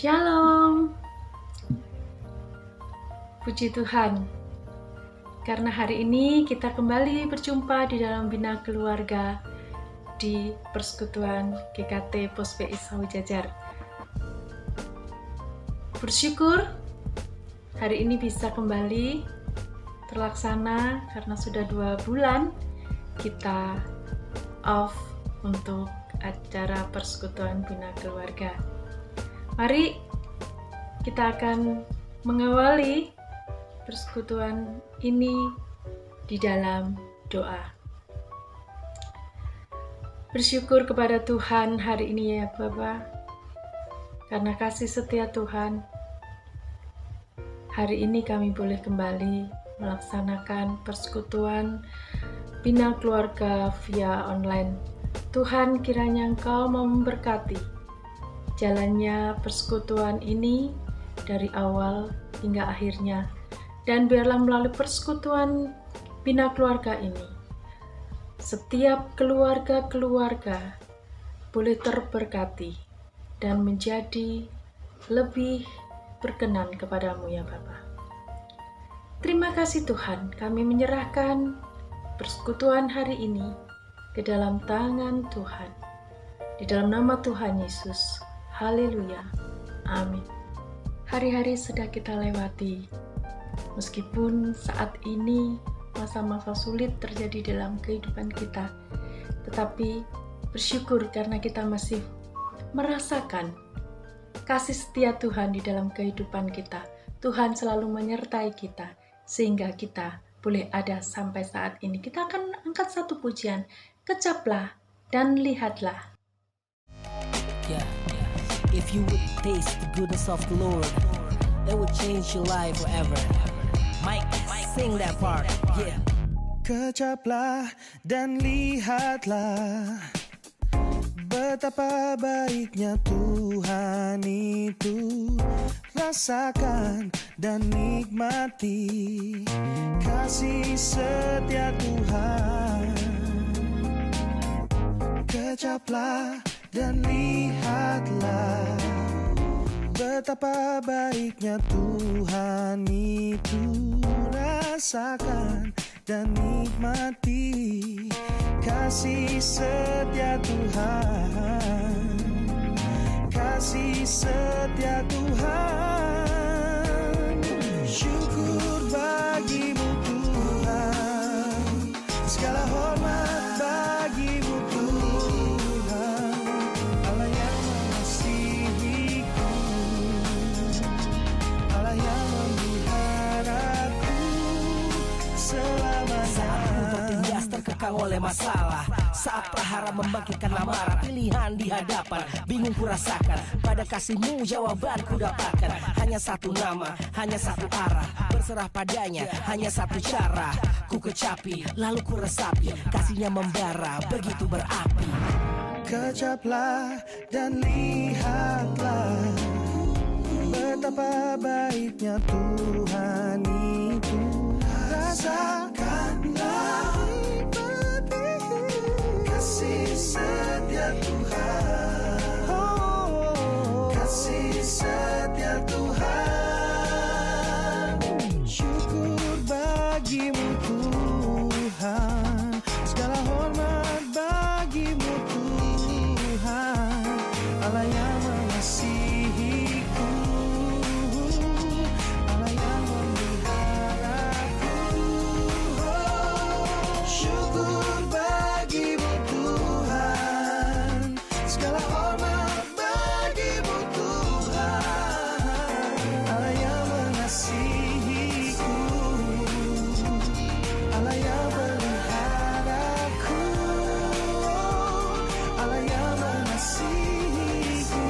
Shalom, puji Tuhan, karena hari ini kita kembali berjumpa di dalam Bina Keluarga di Persekutuan GKT POSPI Saujajar. Bersyukur hari ini bisa kembali terlaksana karena sudah 2 bulan kita off untuk acara Persekutuan Bina Keluarga. Mari kita akan mengawali persekutuan ini di dalam doa. Bersyukur kepada Tuhan hari ini ya Bapa, karena kasih setia Tuhan, hari ini kami boleh kembali melaksanakan persekutuan Bina Keluarga via online. Tuhan, kiranya Engkau memberkati jalannya persekutuan ini dari awal hingga akhirnya, dan biarlah melalui persekutuan Bina Keluarga ini setiap keluarga-keluarga boleh terberkati dan menjadi lebih berkenan kepadamu ya Bapa. Terima kasih Tuhan, kami menyerahkan persekutuan hari ini ke dalam tangan Tuhan, di dalam nama Tuhan Yesus. Haleluya, amin. Hari-hari sudah kita lewati, meskipun saat ini masa-masa sulit terjadi dalam kehidupan kita, tetapi bersyukur karena kita masih merasakan kasih setia Tuhan di dalam kehidupan kita. Tuhan selalu menyertai kita, sehingga kita boleh ada sampai saat ini. Kita akan angkat satu pujian, kecaplah dan lihatlah. Yeah. If you would taste the goodness of the Lord, that would change your life forever. Mike, sing that part. Yeah. Kecaplah dan lihatlah betapa baiknya Tuhan itu. Rasakan dan nikmati kasih setia Tuhan. Kecaplah dan lihatlah betapa baiknya Tuhan itu. Rasakan dan nikmati kasih setia Tuhan. Kasih setia Tuhan. Syukur bagimu Tuhan, segala hormat bagimu Tuhan, Allah yang mengasihiku, Allah yang memeliharaku selamanya. Saat ku tertindas terkekang oleh masalah, saat prahara membangkitkan amarah, pilihan di hadapan bingung ku rasakan, pada kasih-Mu jawaban ku dapatkan. Hanya satu nama, hanya satu arah, berserah padanya, hanya satu cara. Ku kecapi, lalu ku resapi, kasih-Nya membara, begitu berapi. Kecaplah dan lihatlah betapa baiknya Tuhan itu. Rasakanlah kasih setia Tuhan. Kasih setia Tuhan. Syukur bagimu Tuhan, segala hormat bagimu Tuhan, Allah yang mengasihiku, Allah yang memeliharaku. Syukur bagimu Tuhan, segala hormat bagimu Tuhan, Allah yang mengasihiku, Allah yang memeliharaku, Allah yang mengasihiku,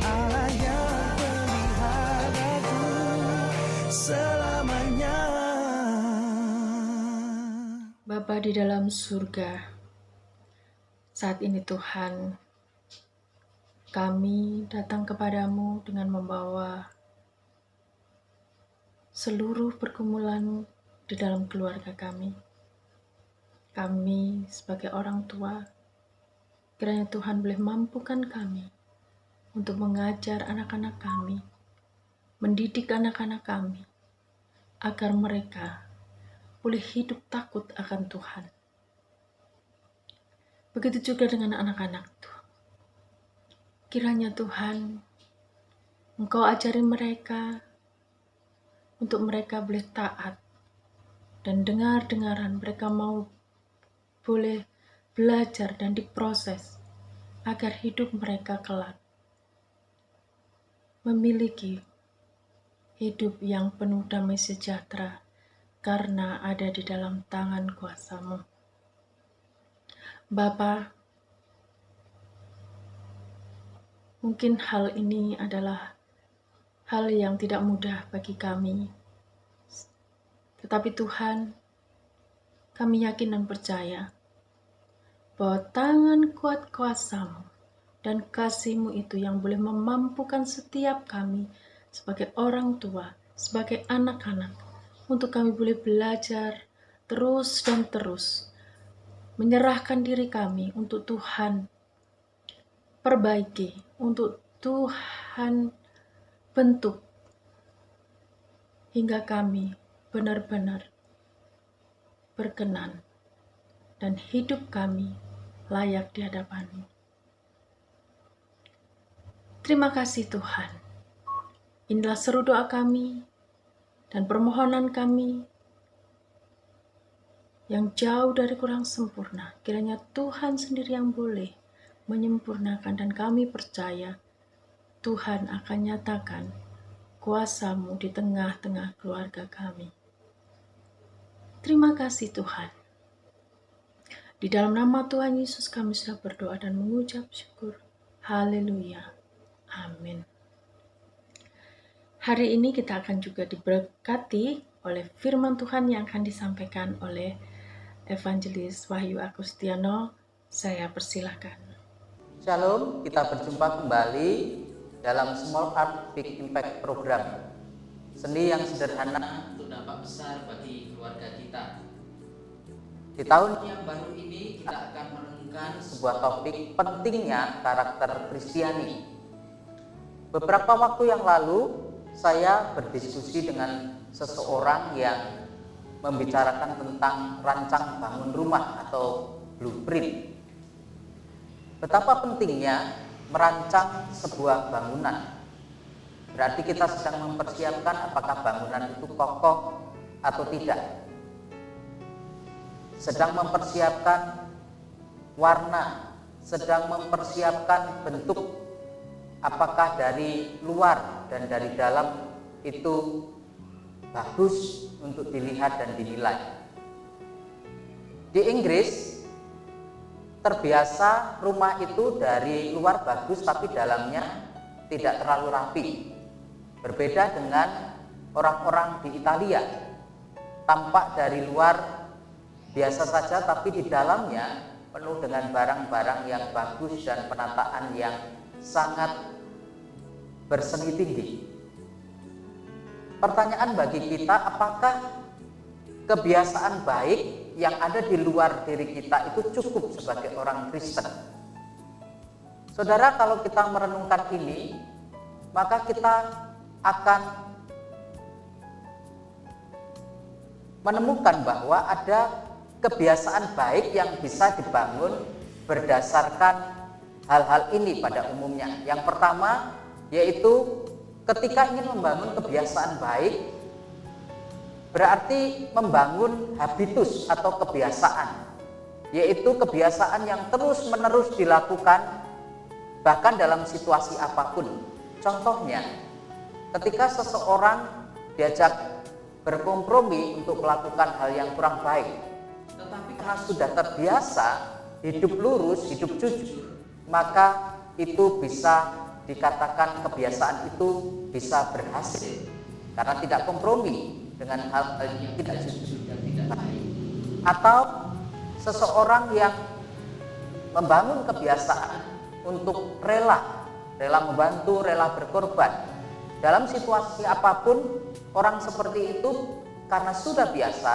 Allah yang memeliharaku selamanya. Bapa di dalam surga, saat ini Tuhan, kami datang kepadamu dengan membawa seluruh pergumulan di dalam keluarga kami. Kami sebagai orang tua, kiranya Tuhan boleh mampukan kami untuk mengajar anak-anak kami, mendidik anak-anak kami, agar mereka boleh hidup takut akan Tuhan. Begitu juga dengan anak-anak Tuhan. Kiranya Tuhan, Engkau ajari mereka untuk mereka boleh taat dan dengar-dengaran mereka mau boleh belajar dan diproses agar hidup mereka kelak memiliki hidup yang penuh damai sejahtera karena ada di dalam tangan kuasa-Mu. Bapa, mungkin hal ini adalah hal yang tidak mudah bagi kami. Tetapi Tuhan, kami yakin dan percaya bahwa tangan kuat kuasa-Mu dan kasih-Mu itu yang boleh memampukan setiap kami sebagai orang tua, sebagai anak-anak, untuk kami boleh belajar terus dan terus, menyerahkan diri kami untuk Tuhan perbaiki, untuk Tuhan bentuk, hingga kami benar-benar berkenan dan hidup kami layak di hadapan-Mu. Terima kasih Tuhan. Inilah seru doa kami dan permohonan kami yang jauh dari kurang sempurna. Kiranya Tuhan sendiri yang boleh menyempurnakan, dan kami percaya Tuhan akan nyatakan kuasa-Mu di tengah-tengah keluarga kami. Terima kasih Tuhan. Di dalam nama Tuhan Yesus kami sudah berdoa dan mengucap syukur. Haleluya. Amin. Hari ini kita akan juga diberkati oleh firman Tuhan yang akan disampaikan oleh Evangelis Wahyu Agustiano. Saya persilahkan. Shalom, kita berjumpa kembali dalam Small Art Big Impact Program. Seni yang sederhana untuk dampak besar bagi keluarga kita. Di tahun yang baru ini kita akan merenungkan sebuah topik pentingnya karakter Kristiani. Beberapa waktu yang lalu saya berdiskusi dengan seseorang yang membicarakan tentang rancang bangun rumah atau blueprint. Betapa pentingnya merancang sebuah bangunan. Berarti kita sedang mempersiapkan apakah bangunan itu kokoh atau tidak. Sedang mempersiapkan warna, sedang mempersiapkan bentuk, apakah dari luar dan dari dalam itu bagus untuk dilihat dan dinilai. Di Inggris terbiasa rumah itu dari luar bagus tapi dalamnya tidak terlalu rapi. Berbeda dengan orang-orang di Italia, tampak dari luar biasa saja tapi di dalamnya penuh dengan barang-barang yang bagus dan penataan yang sangat berseni tinggi. Pertanyaan bagi kita, apakah kebiasaan baik yang ada di luar diri kita itu cukup sebagai orang Kristen? Saudara, kalau kita merenungkan ini, maka kita akan menemukan bahwa ada kebiasaan baik yang bisa dibangun berdasarkan hal-hal ini pada umumnya. Yang pertama yaitu ketika ingin membangun kebiasaan baik, berarti membangun habitus atau kebiasaan, yaitu kebiasaan yang terus-menerus dilakukan bahkan dalam situasi apapun. Contohnya, ketika seseorang diajak berkompromi untuk melakukan hal yang kurang baik, tetapi karena sudah terbiasa hidup lurus, hidup jujur, maka itu bisa dikatakan kebiasaan itu bisa berhasil karena tidak kompromi dengan hal-hal yang tidak jujur dan tidak baik. Atau seseorang yang membangun kebiasaan untuk rela membantu, rela berkorban dalam situasi apapun, orang seperti itu karena sudah biasa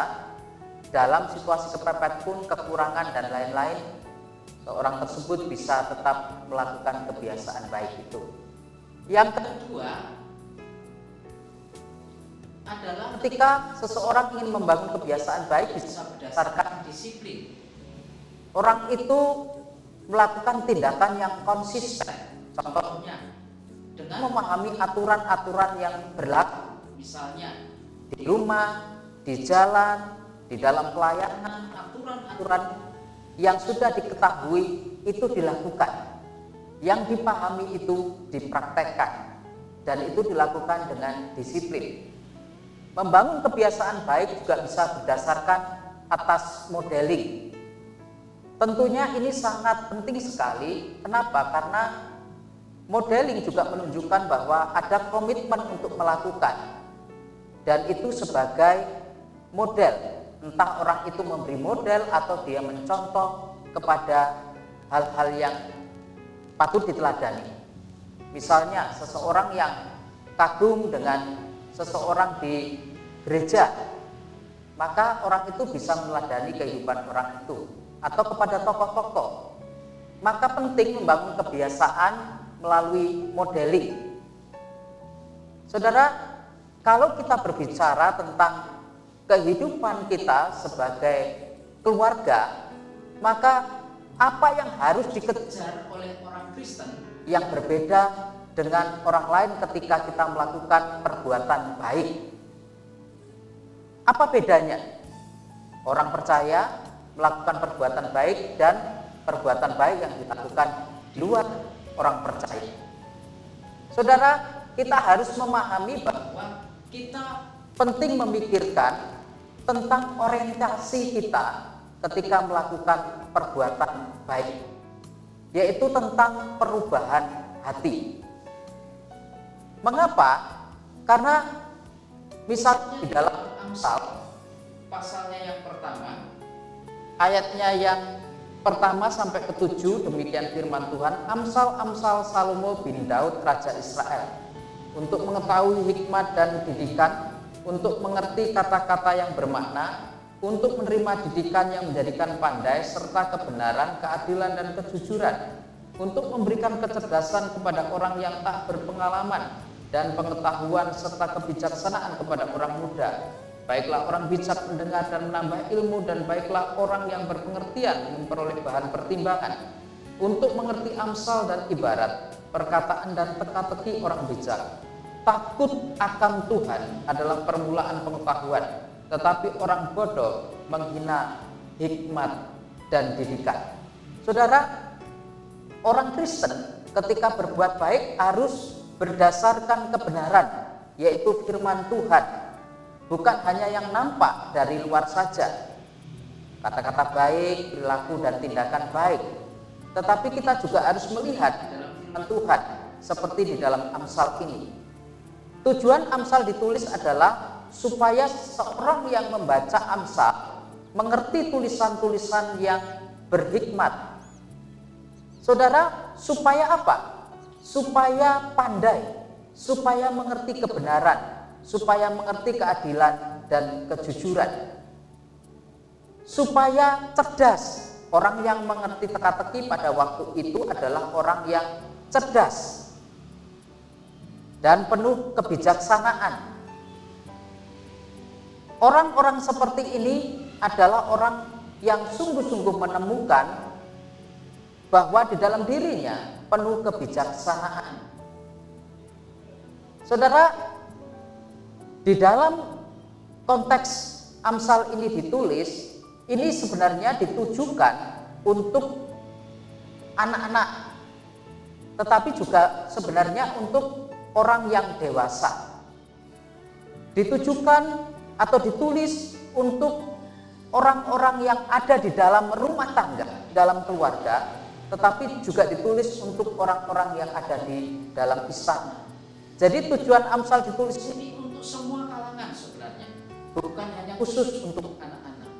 dalam situasi kepepet pun, kekurangan dan lain-lain, orang tersebut bisa tetap melakukan kebiasaan baik itu. Yang kedua adalah ketika seseorang ingin membangun kebiasaan baik bisa berdasarkan disiplin. Orang itu melakukan tindakan yang konsisten. Contohnya dengan memahami aturan-aturan yang berlaku, misalnya di rumah, di jalan, di dalam pelayanan, aturan-aturan yang sudah diketahui itu dilakukan. Yang dipahami itu dipraktekkan, dan itu dilakukan dengan disiplin. Membangun kebiasaan baik juga bisa berdasarkan atas modeling. Tentunya ini sangat penting sekali. Kenapa? Karena modeling juga menunjukkan bahwa ada komitmen untuk melakukan, dan itu sebagai model. Entah orang itu memberi model atau dia mencontoh kepada hal-hal yang patut diteladani. Misalnya seseorang yang kagum dengan seseorang di gereja, maka orang itu bisa meneladani kehidupan orang itu, atau kepada tokoh-tokoh. Maka penting membangun kebiasaan melalui modeling. Saudara, kalau kita berbicara tentang kehidupan kita sebagai keluarga, maka apa yang harus dikejar oleh orang Kristen yang berbeda dengan orang lain ketika kita melakukan perbuatan baik? Apa bedanya? Orang percaya melakukan perbuatan baik dan perbuatan baik yang dilakukan di luar orang percaya. Saudara, kita harus memahami bahwa kita penting memikirkan tentang orientasi kita ketika melakukan perbuatan baik, yaitu tentang perubahan hati. Mengapa? Karena misalnya di dalam Amsal pasalnya yang pertama, ayatnya yang pertama sampai ke-7, demikian firman Tuhan. Amsal Salomo bin Daud Raja Israel, untuk mengetahui hikmat dan didikan, untuk mengerti kata-kata yang bermakna, untuk menerima didikan yang menjadikan pandai, serta kebenaran, keadilan, dan kejujuran, untuk memberikan kecerdasan kepada orang yang tak berpengalaman, dan pengetahuan serta kebijaksanaan kepada orang muda. Baiklah orang bijak mendengar dan menambah ilmu, dan baiklah orang yang berpengertian memperoleh bahan pertimbangan, untuk mengerti amsal dan ibarat, perkataan dan teka-teki orang bijak. Takut akan Tuhan adalah permulaan pengetahuan, tetapi orang bodoh menghina hikmat dan didikan. Saudara, orang Kristen ketika berbuat baik harus berdasarkan kebenaran, yaitu firman Tuhan, bukan hanya yang nampak dari luar saja, kata-kata baik, perilaku dan tindakan baik, tetapi kita juga harus melihat dalam firman Tuhan seperti di dalam Amsal ini. Tujuan Amsal ditulis adalah supaya seorang yang membaca Amsal mengerti tulisan-tulisan yang berhikmat. Saudara, supaya apa? Supaya pandai, supaya mengerti kebenaran, supaya mengerti keadilan dan kejujuran, supaya cerdas. Orang yang mengerti teka-teki pada waktu itu adalah orang yang cerdas dan penuh kebijaksanaan. Orang-orang seperti ini adalah orang yang sungguh-sungguh menemukan bahwa di dalam dirinya penuh kebijaksanaan. Saudara, di dalam konteks Amsal ini ditulis, ini sebenarnya ditujukan untuk anak-anak, tetapi juga sebenarnya untuk orang yang dewasa. Ditujukan atau ditulis untuk orang-orang yang ada di dalam rumah tangga, dalam keluarga, tetapi juga ditulis untuk orang-orang yang ada di dalam istana. Jadi tujuan Amsal ditulis ini untuk semua kalangan sebenarnya, bukan hanya khusus untuk anak-anak.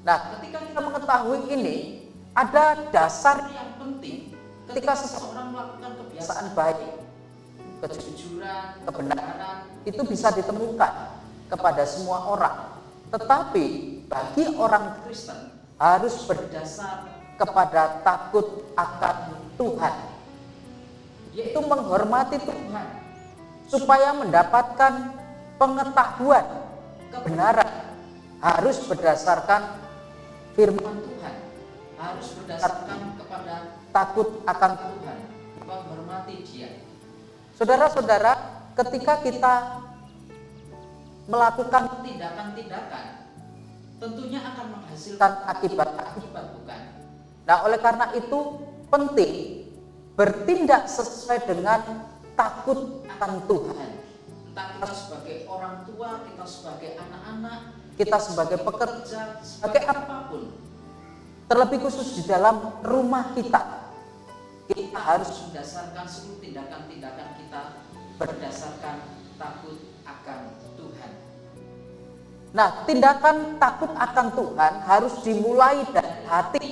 Nah, ketika kita mengetahui ini, ada dasar yang penting ketika seseorang melakukan kebiasaan baik, kejujuran, kebenaran, itu bisa ditemukan kepada semua orang. Tetapi bagi orang Kristen harus berdasar kepada takut akan Tuhan. yaitu menghormati Tuhan, supaya mendapatkan pengetahuan kebenaran, harus berdasarkan firman Tuhan, harus berdasarkan kepada takut akan Tuhan, menghormati Dia. Saudara-saudara, ketika kita melakukan tindakan-tindakan, tentunya akan menghasilkan akibat-akibat, bukan? Nah, oleh karena itu penting bertindak sesuai dengan takut akan Tuhan. Entah kita sebagai orang tua, kita sebagai anak-anak, kita sebagai pekerja, sebagai apapun. Terlebih khusus di dalam rumah kita harus mendasarkan seluruh tindakan-tindakan kita berdasarkan takut akan Tuhan. Nah, tindakan takut akan Tuhan harus dimulai dari hati.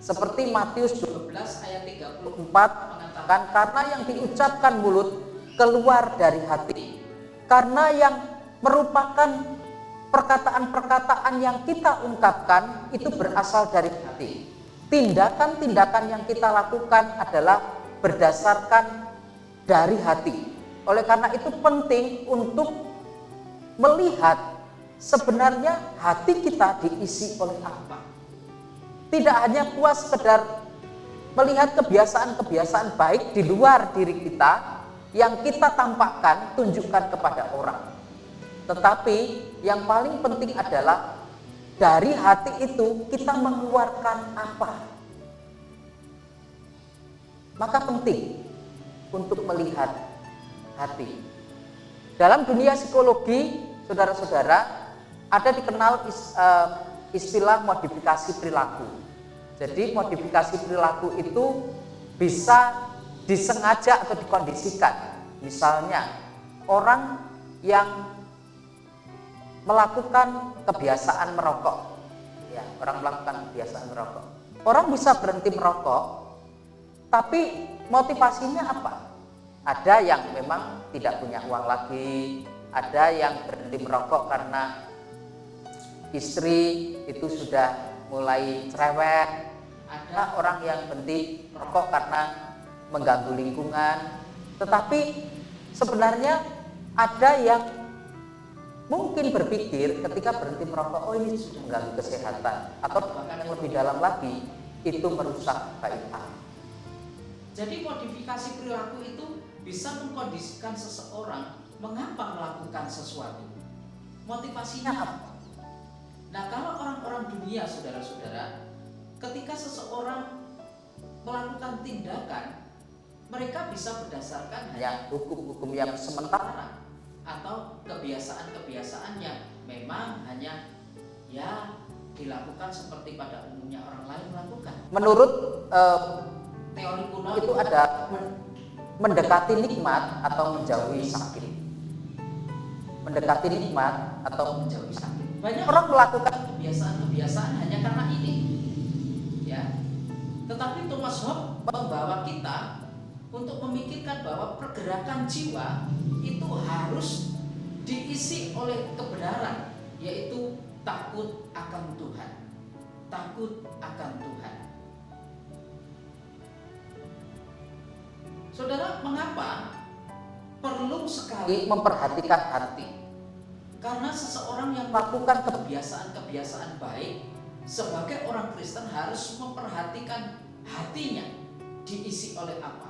Seperti Matius 12 ayat 34 mengatakan, karena yang diucapkan mulut keluar dari hati. Karena yang merupakan perkataan-perkataan yang kita ungkapkan itu berasal dari hati. Tindakan-tindakan yang kita lakukan adalah berdasarkan dari hati. Oleh karena itu penting untuk melihat sebenarnya hati kita diisi oleh apa. Tidak hanya puas sekedar melihat kebiasaan-kebiasaan baik di luar diri kita yang kita tampakkan, tunjukkan kepada orang. Tetapi yang paling penting adalah dari hati itu kita mengeluarkan apa. Maka penting untuk melihat hati. Dalam dunia psikologi, saudara-saudara, ada dikenal istilah modifikasi perilaku. Jadi modifikasi perilaku itu bisa disengaja atau dikondisikan. Misalnya orang yang melakukan kebiasaan merokok, ya, orang melakukan kebiasaan merokok. Orang bisa berhenti merokok, tapi motivasinya apa? Ada yang memang tidak punya uang lagi, ada yang berhenti merokok karena istri itu sudah mulai cerewet, ada orang yang berhenti merokok karena mengganggu lingkungan. Tetapi sebenarnya ada yang mungkin berpikir ketika berhenti merokok, oh ini sudah mengganggu kesehatan, atau bahkan yang lebih dalam lagi, itu merusak kaitan. Jadi modifikasi perilaku itu bisa mengkondisikan seseorang mengapa melakukan sesuatu. Motivasinya apa? Nah, kalau orang-orang dunia, saudara-saudara, ketika seseorang melakukan tindakan, mereka bisa berdasarkan hanya hukum-hukum yang sementara atau kebiasaan-kebiasaan yang memang hanya ya dilakukan seperti pada umumnya orang lain melakukan. Menurut teori kuno itu ada mendekati nikmat atau menjauhi sakit. Mendekati nikmat atau menjauhi sakit. Banyak orang melakukan kebiasaan-kebiasaan hanya karena ini. Ya. Tetapi Thomas Hobbes membawa kita untuk memikirkan bahwa pergerakan jiwa itu harus diisi oleh kebenaran, yaitu takut akan Tuhan. Takut akan Tuhan. Saudara, mengapa perlu sekali memperhatikan hati? Karena seseorang yang melakukan kebiasaan-kebiasaan baik sebagai orang Kristen harus memperhatikan hatinya diisi oleh apa.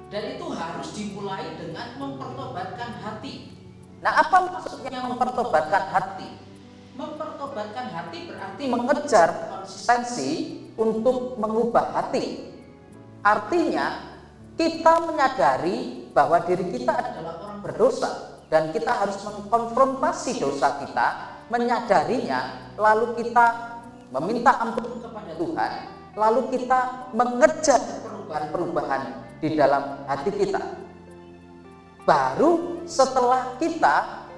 Dan itu harus dimulai dengan mempertobatkan hati. Nah, apa maksudnya mempertobatkan hati? Mempertobatkan hati berarti mengejar konsistensi untuk mengubah hati. Artinya, kita menyadari bahwa diri kita adalah orang berdosa dan kita harus mengkonfrontasi dosa kita, menyadarinya, lalu kita meminta ampun kepada Tuhan, lalu kita mengejar perubahan-perubahan di dalam hati kita. Baru setelah kita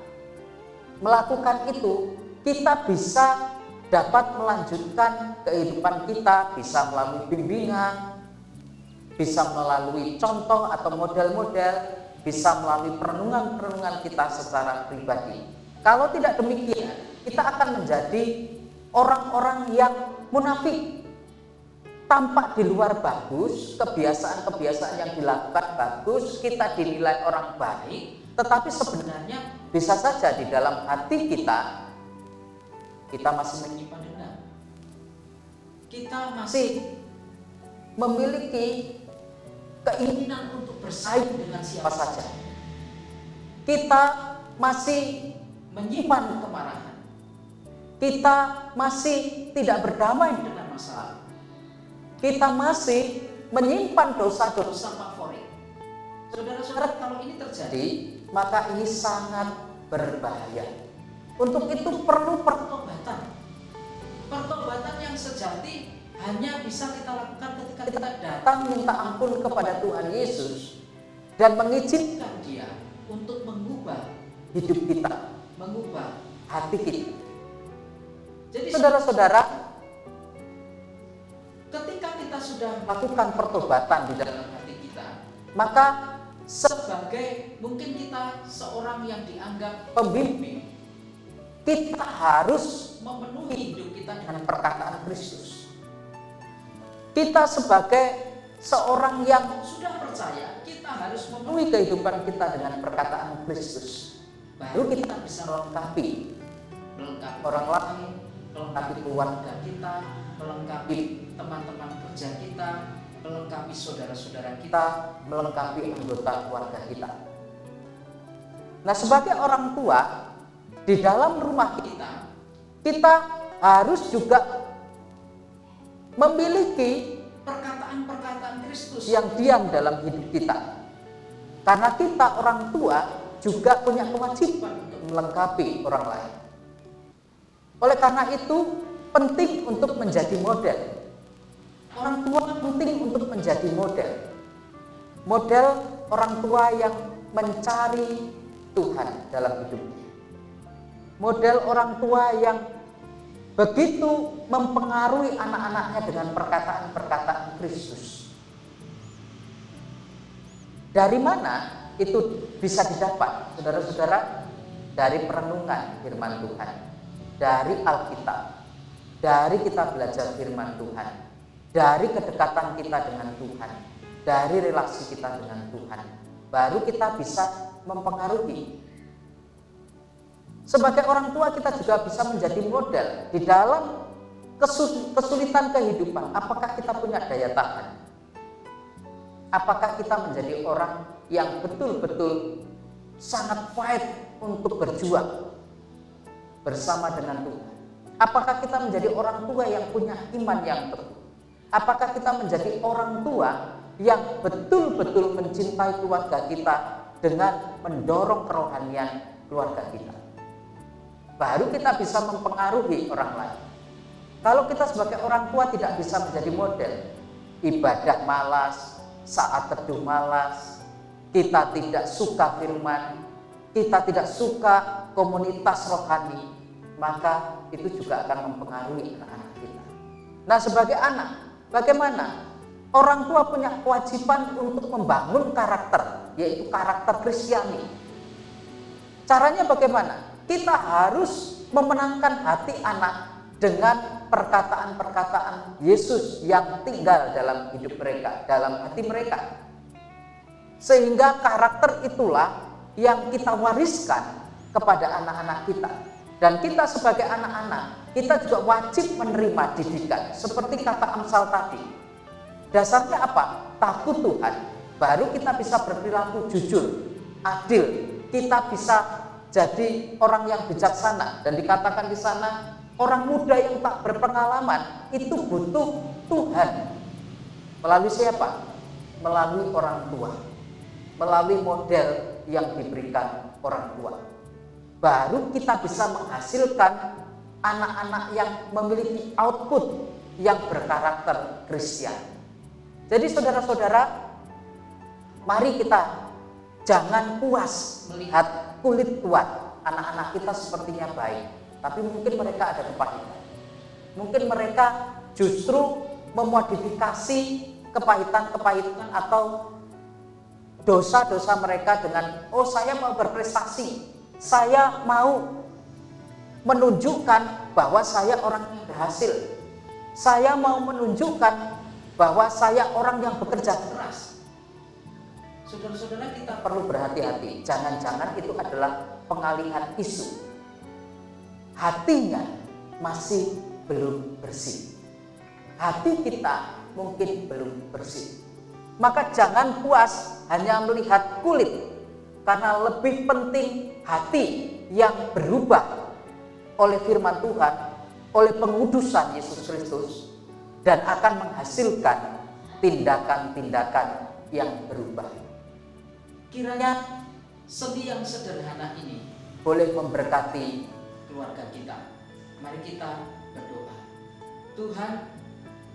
melakukan itu, kita bisa dapat melanjutkan kehidupan kita, bisa melalui bimbingan, bisa melalui contoh atau model-model, bisa melalui perenungan-perenungan kita secara pribadi. Kalau tidak demikian, kita akan menjadi orang-orang yang munafik, tampak di luar bagus, kebiasaan-kebiasaan yang dilakukan bagus, kita dinilai orang baik, tetapi sebenarnya bisa saja di dalam hati kita masih menyimpan dendam. Kita masih memiliki keinginan untuk bersaing dengan siapa saja. Kita masih menyimpan kemarahan. Kita masih tidak berdamai dengan masa lalu. Kita masih menyimpan dosa-dosa favorit. Saudara-saudara, kalau ini terjadi, maka ini sangat berbahaya. Untuk itu perlu pertobatan. Pertobatan yang sejati hanya bisa kita lakukan ketika kita datang minta ampun kepada Tuhan Yesus dan mengizinkan Dia untuk mengubah hidup kita, mengubah hati kita. Jadi saudara-saudara, ketika kita sudah melakukan pertobatan di dalam hati kita, maka sebagai mungkin kita seorang yang dianggap pembimbing, kita harus memenuhi hidup kita dengan perkataan Kristus. Kita sebagai seorang yang sudah percaya, kita harus memenuhi kehidupan kita dengan perkataan Kristus. Baru kita bisa melengkapi orang lain, melengkapi keluarga kita, melengkapi teman-teman kerja kita, melengkapi saudara-saudara kita, melengkapi anggota keluarga kita. Nah, sebagai orang tua di dalam rumah kita harus juga memiliki perkataan-perkataan Kristus yang diam dalam hidup kita. Karena kita orang tua juga punya kewajiban untuk melengkapi orang lain. Oleh karena itu penting untuk menjadi model. Orang tua penting untuk menjadi model. Model orang tua yang mencari Tuhan dalam hidupnya. Model orang tua yang begitu mempengaruhi anak-anaknya dengan perkataan-perkataan Kristus. Dari mana itu bisa didapat, saudara-saudara? Dari perenungan firman Tuhan, dari Alkitab, dari kita belajar firman Tuhan, dari kedekatan kita dengan Tuhan, dari relasi kita dengan Tuhan, baru kita bisa mempengaruhi. Sebagai orang tua kita juga bisa menjadi model di dalam kesulitan kehidupan. Apakah kita punya daya tahan? Apakah kita menjadi orang yang betul-betul sangat fight untuk berjuang bersama dengan Tuhan? Apakah kita menjadi orang tua yang punya iman yang teguh? Apakah kita menjadi orang tua yang betul-betul mencintai keluarga kita dengan mendorong kerohanian keluarga kita? Baru kita bisa mempengaruhi orang lain. Kalau kita sebagai orang tua tidak bisa menjadi model, ibadah malas, saat teduh malas, kita tidak suka firman, kita tidak suka komunitas rohani, maka itu juga akan mempengaruhi anak-anak kita. Nah, sebagai anak, bagaimana? Orang tua punya kewajiban untuk membangun karakter, yaitu karakter Kristiani. Caranya bagaimana? Kita harus memenangkan hati anak dengan perkataan-perkataan Yesus yang tinggal dalam hidup mereka, dalam hati mereka. Sehingga karakter itulah yang kita wariskan kepada anak-anak kita. Dan kita sebagai anak-anak, kita juga wajib menerima didikan. Seperti kata Amsal tadi. Dasarnya apa? Takut Tuhan. Baru kita bisa berperilaku jujur, adil. Kita bisa jadi orang yang bijaksana. Dan dikatakan di sana, orang muda yang tak berpengalaman itu butuh Tuhan. Melalui siapa? Melalui orang tua. Melalui model yang diberikan orang tua. Baru kita bisa menghasilkan anak-anak yang memiliki output yang berkarakter Kristen. Jadi saudara-saudara, mari kita jangan puas melihat kulit kuat anak-anak kita sepertinya baik, tapi mungkin mereka ada kepahitan. Mungkin mereka justru memodifikasi kepahitan-kepahitan atau dosa-dosa mereka dengan, oh saya mau berprestasi, saya mau menunjukkan bahwa saya orang yang berhasil, saya mau menunjukkan bahwa saya orang yang bekerja keras. Saudara-saudara, kita perlu berhati-hati. Jangan-jangan itu adalah pengalihan isu. Hatinya masih belum bersih. Hati kita mungkin belum bersih. Maka jangan puas hanya melihat kulit, karena lebih penting hati yang berubah oleh firman Tuhan, oleh pengudusan Yesus Kristus, dan akan menghasilkan tindakan-tindakan yang berubah. Kiranya seni yang sederhana ini boleh memberkati keluarga kita. Mari kita berdoa. Tuhan,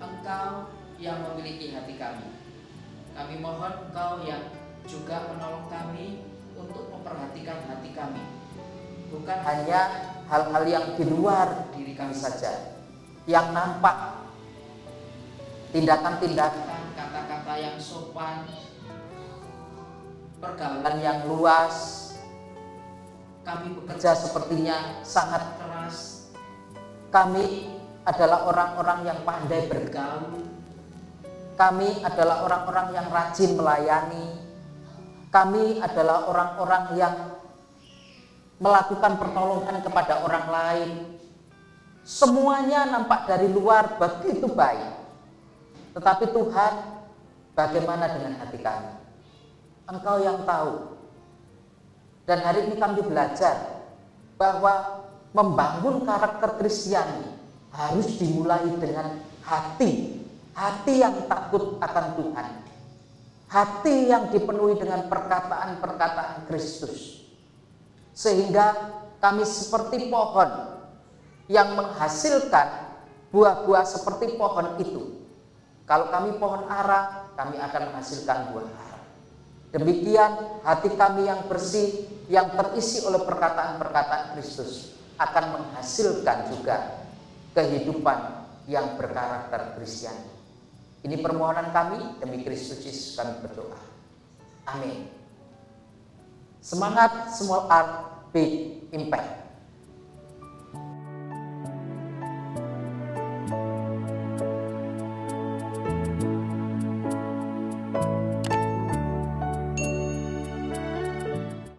Engkau yang memiliki hati kami. Kami mohon Engkau yang juga menolong kami untuk memperhatikan hati kami. Bukan hanya hal-hal yang di luar diri kami saja, yang nampak, tindakan-tindakan, kata-kata yang sopan, pergaulan yang luas. Kami bekerja sepertinya sangat keras. Kami adalah orang-orang yang pandai bergaul. Kami adalah orang-orang yang rajin melayani. Kami adalah orang-orang yang melakukan pertolongan kepada orang lain. Semuanya nampak dari luar begitu baik. Tetapi Tuhan, bagaimana dengan hati kami? Engkau yang tahu. Dan hari ini kami belajar bahwa membangun karakter Kristiani harus dimulai dengan hati. Hati yang takut akan Tuhan. Hati yang dipenuhi dengan perkataan-perkataan Kristus. Sehingga kami seperti pohon yang menghasilkan buah-buah seperti pohon itu. Kalau kami pohon ara, kami akan menghasilkan buah ara. Demikian hati kami yang bersih, yang terisi oleh perkataan-perkataan Kristus akan menghasilkan juga kehidupan yang berkarakter Kristiani. Ini permohonan kami, demi Kristus Yesus kami berdoa. Amin. Semangat Small Art Big Impact.